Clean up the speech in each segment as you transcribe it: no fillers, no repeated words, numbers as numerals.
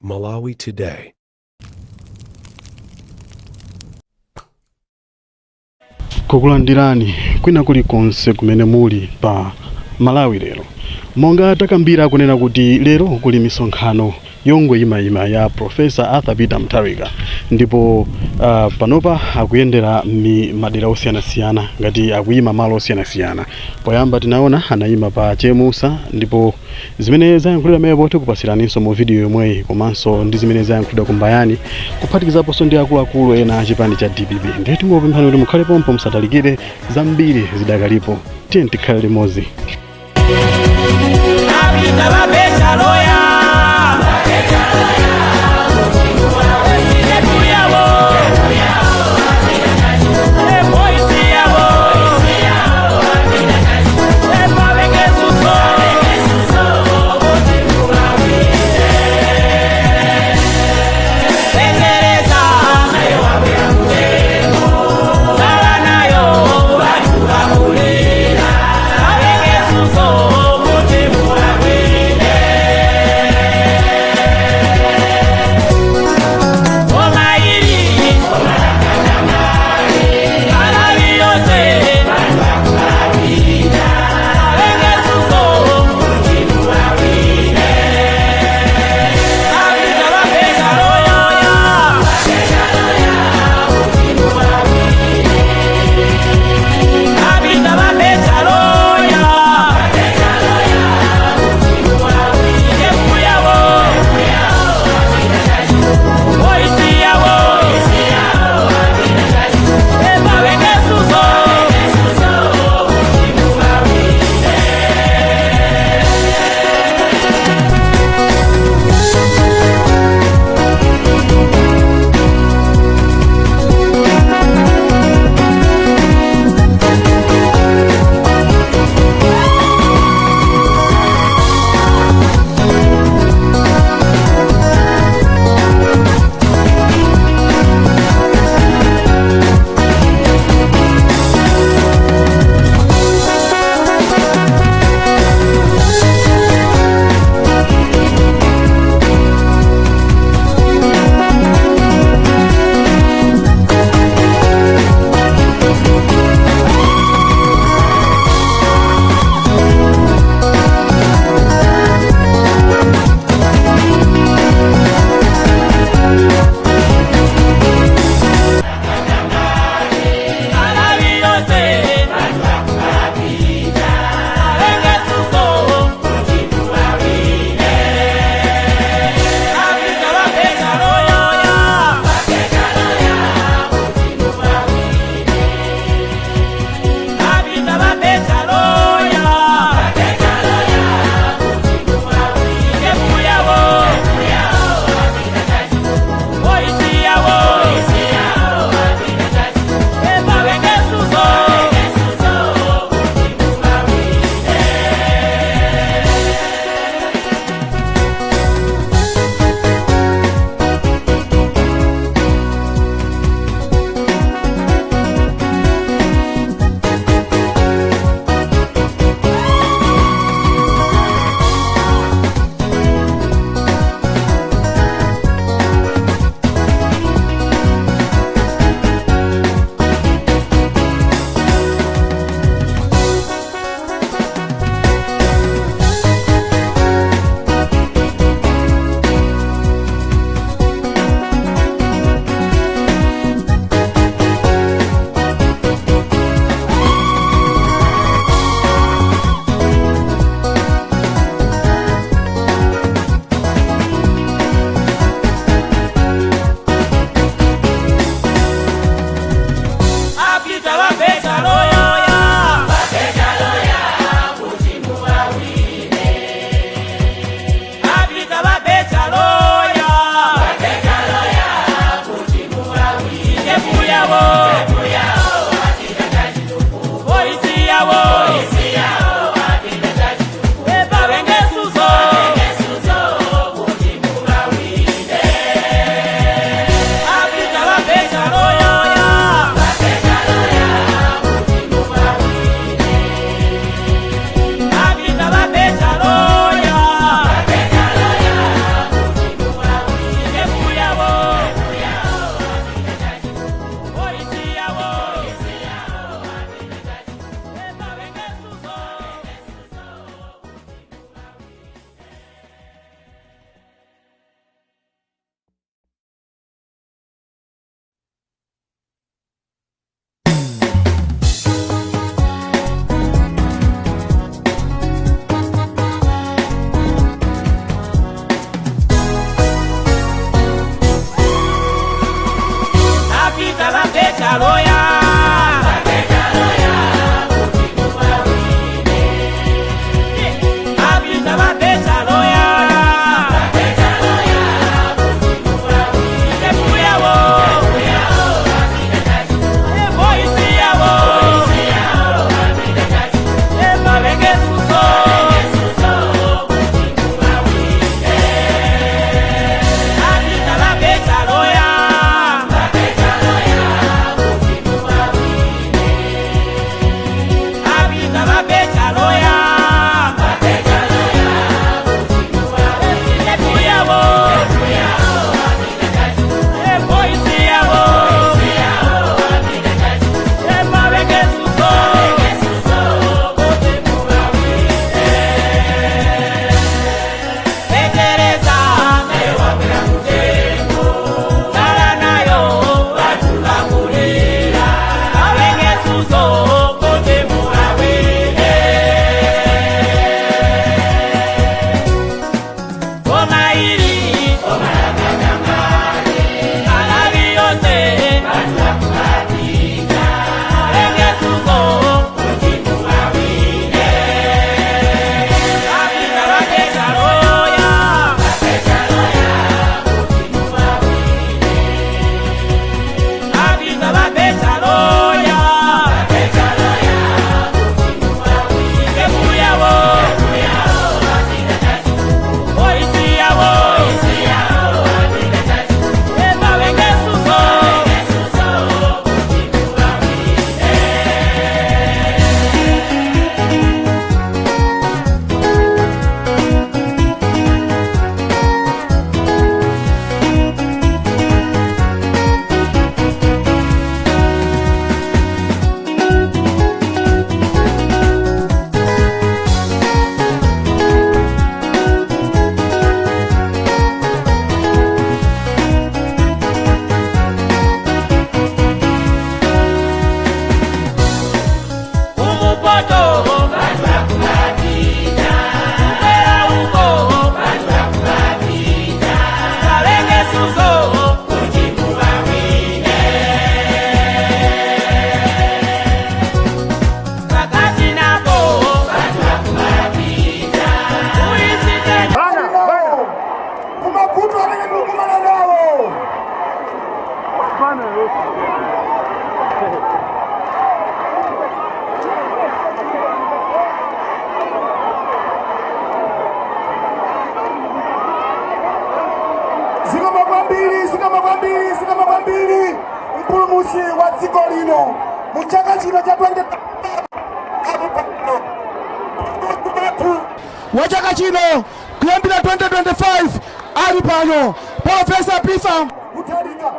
Malawi Today. Kukulandirani kwina kulikonse kumene muli pa Malawi lero. Monga takambira kunena kuti lero kuli misonkhano yongwe imayima ya Professor Arthur Peter Mutharika, ndipo panopa akuyendera madera osiyanasiyana ngati akuyima malo osiyanasiyana. Poyamba tinaona anayima pa Chemusa, ndipo zimene zayankhulira mepo tikupasiraninso mu video yomweyi, komanso ndi zimene zayankhulira kumbayani kuphatikizaponso ndi akuluakulu ena a chipani cha DPP. Ndiye tingopemphani kuti mukhale pompo musatalikire, zambiri zidakalipo. Tiye tikhale limodzi. sikama kwambiri mpulumutsi wa dziko lino mu chaka chino cha 20 wa chaka chino kuyambira 2025 ali pano Profesa Peter Mutharika.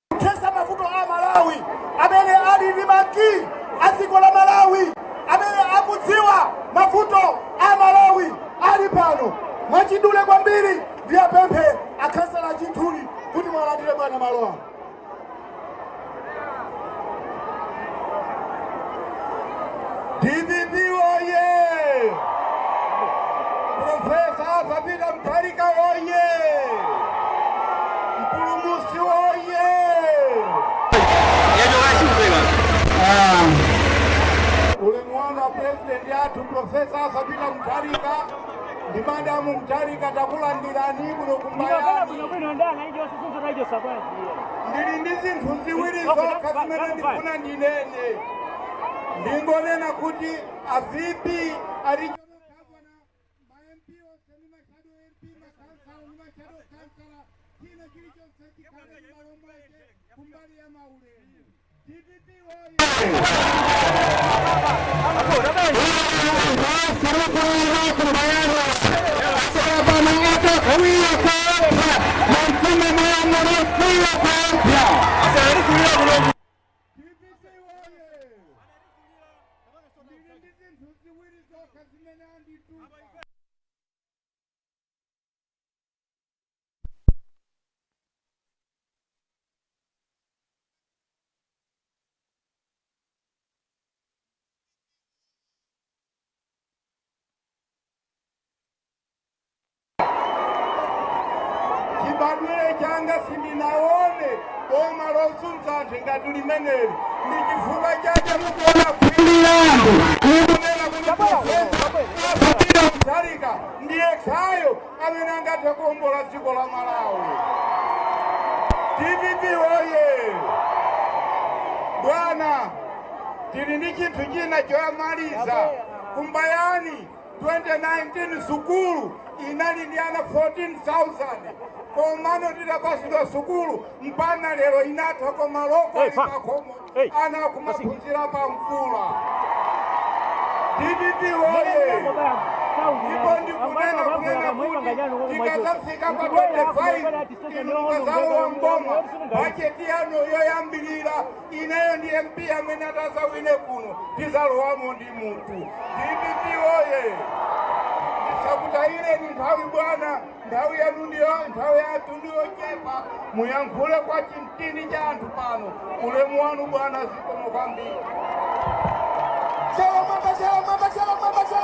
Kutesa mavuto a Malawi amene ali ndi maki adziko la Malawi amene akudziwa mavuto a Malawi ali pano mwachidule kwambiri ndi apemphe akhansala Chintuli kuti mwalandire bwana malowa. DPP oye! Profesa Arthur Mutharika oye! Mpulumutsi oye! Ule mwana president yathu Profesa Arthur Mutharika ndi madamu Mutharika takulandirani kuno kumbayani. Ndili ndi zinthu ziwiri zokha zimene ndifuna ndinene. Ndingonena kuti avipi ali Kibadwire changa sindinaone boma losunza ngati limeneli ndi chifukwa chake mukuona kwili yangu kuonera kuti Profesa Mutharika ndiye khayo amene angathe kuwombola dziko la Malawi. DPP oye! Bwana, tili ndi chinthu china choyamaliza. Kumbayani 2019 sukulu inali ndi ana 14,000 komano tidapasidwa sukulu mpana lero inatha koma loko ikakomo ana kumaphunzira pa mvula. DPP oye! Ipo ndikunena kuti tikazafika pa 25 inu mukazalowa mboma bajeti yanu yoyambirira ineyo ndi MP amene atazawine kuno tizalowamo ndi munthu. DPP oye! Sakutayire ni nthawi bwana, nthawi yanu ndiyo nthawi yathu ndiyochepa muyankhule kwa chintini cha anthu pano. Ulemu wanu bwana zikomo kwambiri.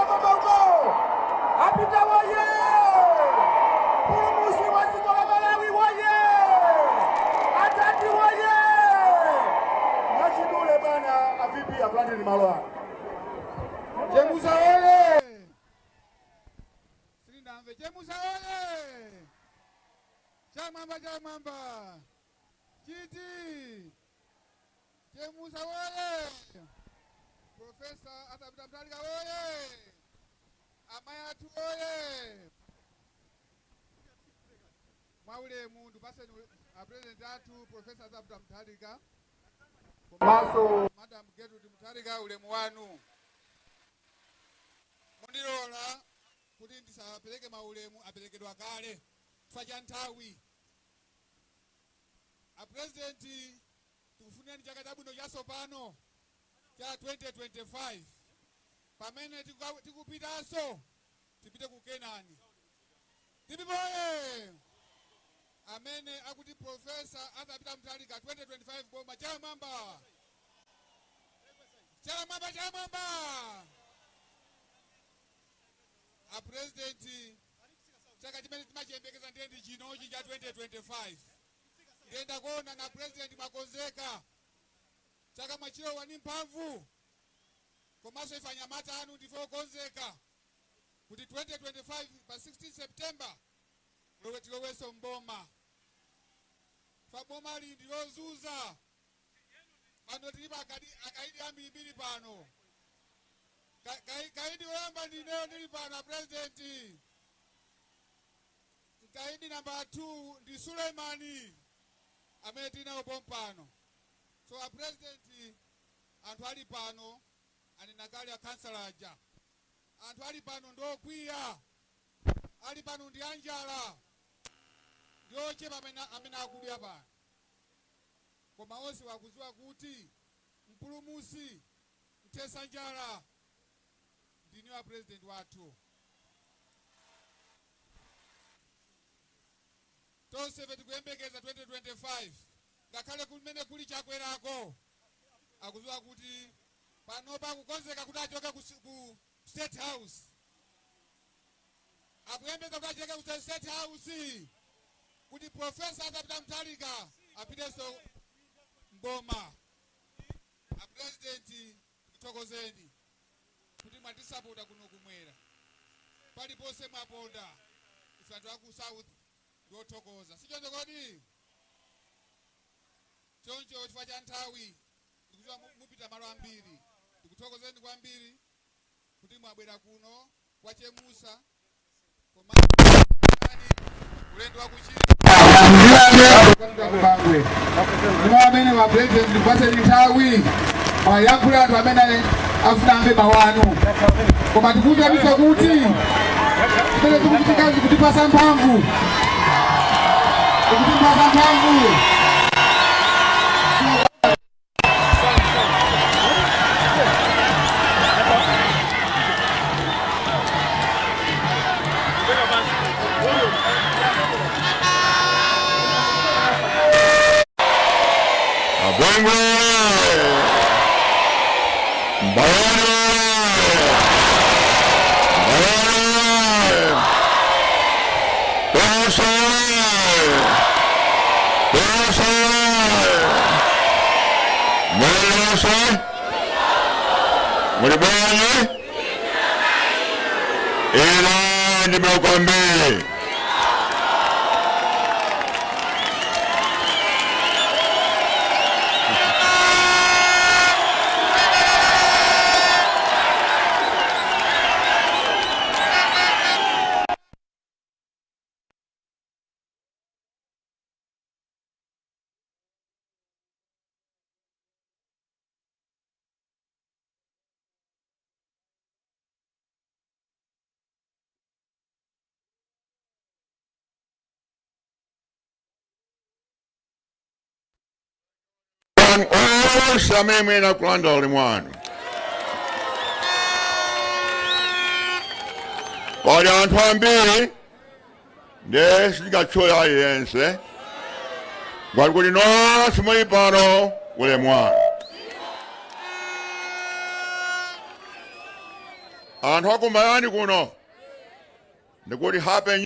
Mamba uko! Apita woye! Mpulumutsi wa dziko la Malawi woye! Atati woye! Mwachidule bwana avipi aplandeni malowa. Chemusa woye! Chemusa oye! Chamamba Chiti! Chemusa oye! Profesa Arthur Mutharika oye! Amayatu oye! Mwaulemu ndipaseni president athu Profesa Arthur Mutharika. Komanso Madam Gertrude Mutharika ulemu wanu. Mundilola kuti ndisapereke maulemu aperekedwa kale chifukwa cha nthawi. Apresidenti tikufunirani chaka chabwino chatsopano cha 2025 pamene tikupitanso tipite ku Kenani. DPP oye! Amene akuti Profesa Arthur Mutharika 2025 boma chamamba. Apresidenti chaka chimene timachiyembekeza ndi chinochi cha 2025 ndiyenda kuona na president makonzeka chaka mwachilowa ni mphamvu komanso ifanya matanu ndife okonzeka kuti 2025 pa 16 September tiloweso mboma fa boma lindi lozuza pano tilipo akaidi ambiri pano kaidi oyamba ndineyo ndili pano president. Kaidi namba 2 ndi Suleimani amene tinawo pompano. So a president anthu ali pano aninakali akansala aja anthu ali pano ndokwiya ali pano ndi anjala ndiochepa amene akudya pano koma onse wakuziwa kuti mpulumusi mtesa njala ndini wa president wathu. Tonse tikuyembekeza 2025 ngakhale kumene kuli chakwerako akuziwa kuti panopa kukonzeka kuti achoke ku State House. Akuyembekeza kuti achoke ku State House kuti Professor Arthur Mutharika apiteso mboma. A president tikuthokozeni kuti mwatisapota kuno kumwera paliponse mwaponda ife anthu aku South ndothokoza sichoncho kodi choncho chifukwa cha nthawi ndikuziwa mupita malo ambiri tikuthokozeni kwambiri kuti mwabwera kuno kwachemusa koma ulendo wakuchira ndipo amene wa president ndikupatseni nthawi mwayankhula anthu amene afuna amve mawanu koma tikuwuzaniso kuti zimene zikuchitikazi kutipasa mphamvu kutipasa mphamvu. Sameme na kulanda ulimwani pali anthu ambiri nde singachoya yense ngati kuti nonse muli pano ulimwani anthu akumayani kuno ndikuti happy new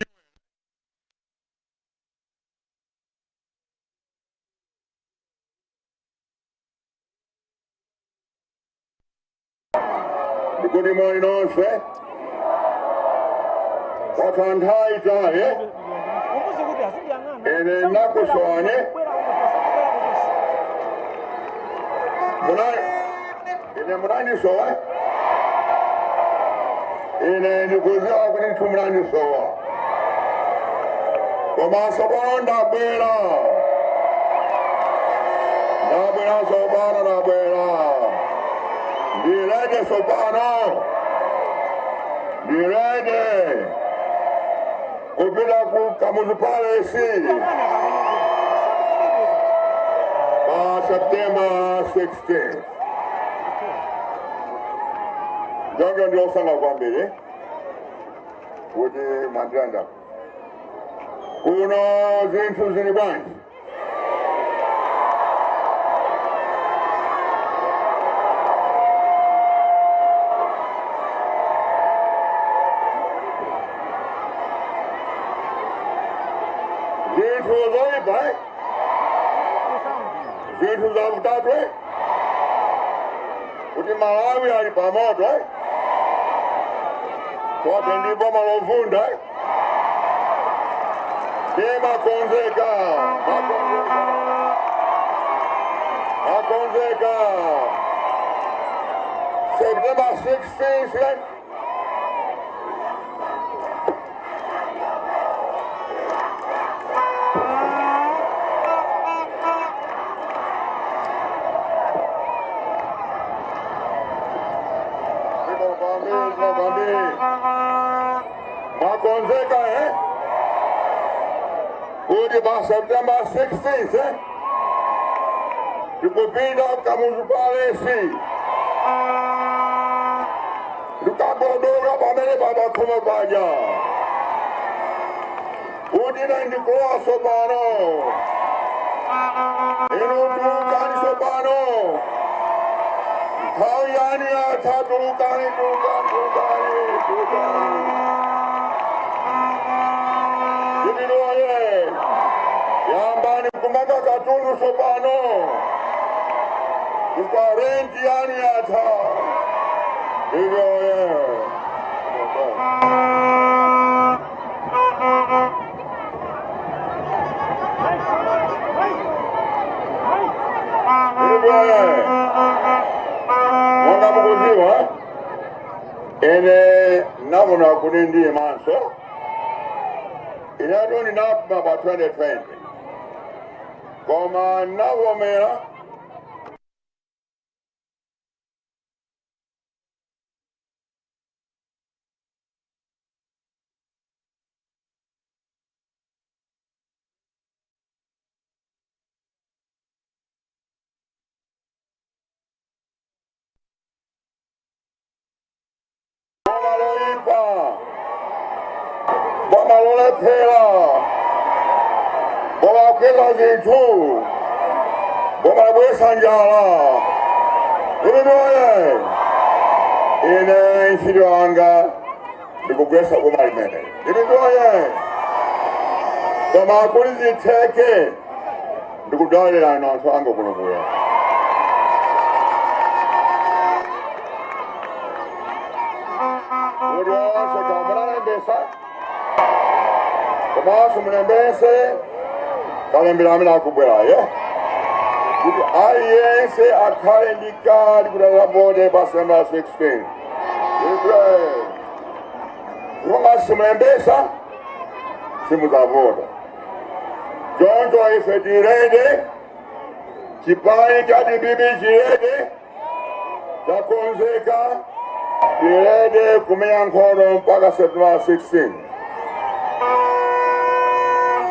good morning also. Wakantai tahe. Ene nakuswane. Murani soa. Ene nikuziwa kuni tumurani soa. Koma sobonda bela. Na bela sobana na bela. Direde Sopano, direde, kupita kukamuzupale si, September 16th. Jongo ndio sanga kwa mbele, kuti mandanda. Kuno zinthu zilibanji. Vitu za mtatwe kuti Malawi ali pamoto Sote ndipo malovunda. Makonzeka. September 16th. Makonzeka, Kudi ba September 16th, Tukupinda kamuzupalesi. Tukabodoga pamene baba kuma baja. Kudi na ndikuwa sobano. Inu tukani sobano. Kawyani ata tukani. Yambani kumaka katulu sobano. Tukarenti yani ata. Hivyo Mwanga mukuziwa. Ene namuna kunindi manso. Inadoni napima ba 2020. Koma navomera Bomalole pela. Bola kela zintu. Bola bwe sanjala. Ibinoye. Ine nshiriwanga. Ndikugwesa kumalimene. Ibinoye. Kama kulizi teke. Ndikudalira na wangu kunubuya. Udiwa sekamana mbesa. Kama sumulembese. Kalembira amina kubwera, Ayense akalendika likudala bode December 16. Runga sumulembesa. Simu za voda. Jonjo ife direde. Chipai kadi bibi jirede. Chakonzeka. Direde kumea nkono mpaka September 16.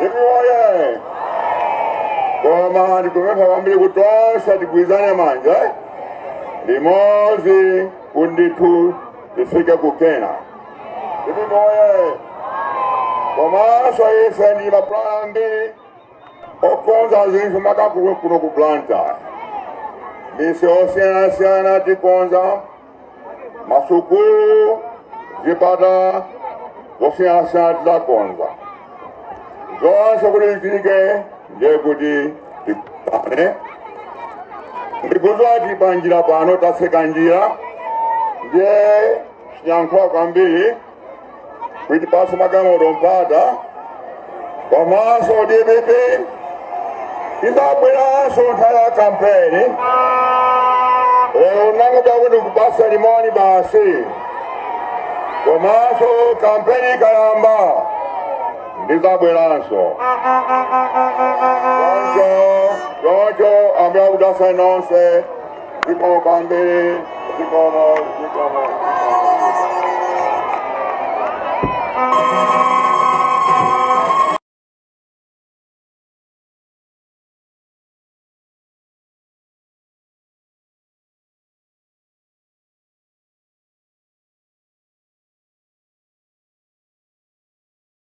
Everywhere. Koma ndikumeka kwambiri kutosha tigwizane manja. Limozi kunditu tifike kukena. Everywhere. Koma so ife ndi maplambi. Okonza zinfu maka kuno kuplanta. Mise osiana tikonza. Masukulu zipata osiana tizakonza. Zonse kulichike ndekuti tipane. Ndikuzwa tipanjira pano taseka njira. Nje chinyankhuwa kwambiri kuti paso magamoto mpata. Komanso DPP izabweranso nthawi ya kampeni. Nangu bakuti kupasa limoni basi. Komanso kampeni ikayamba. Ndizabweranso. Jonjo ambia udasa nonse. Zikomo kambiri. Zikomo.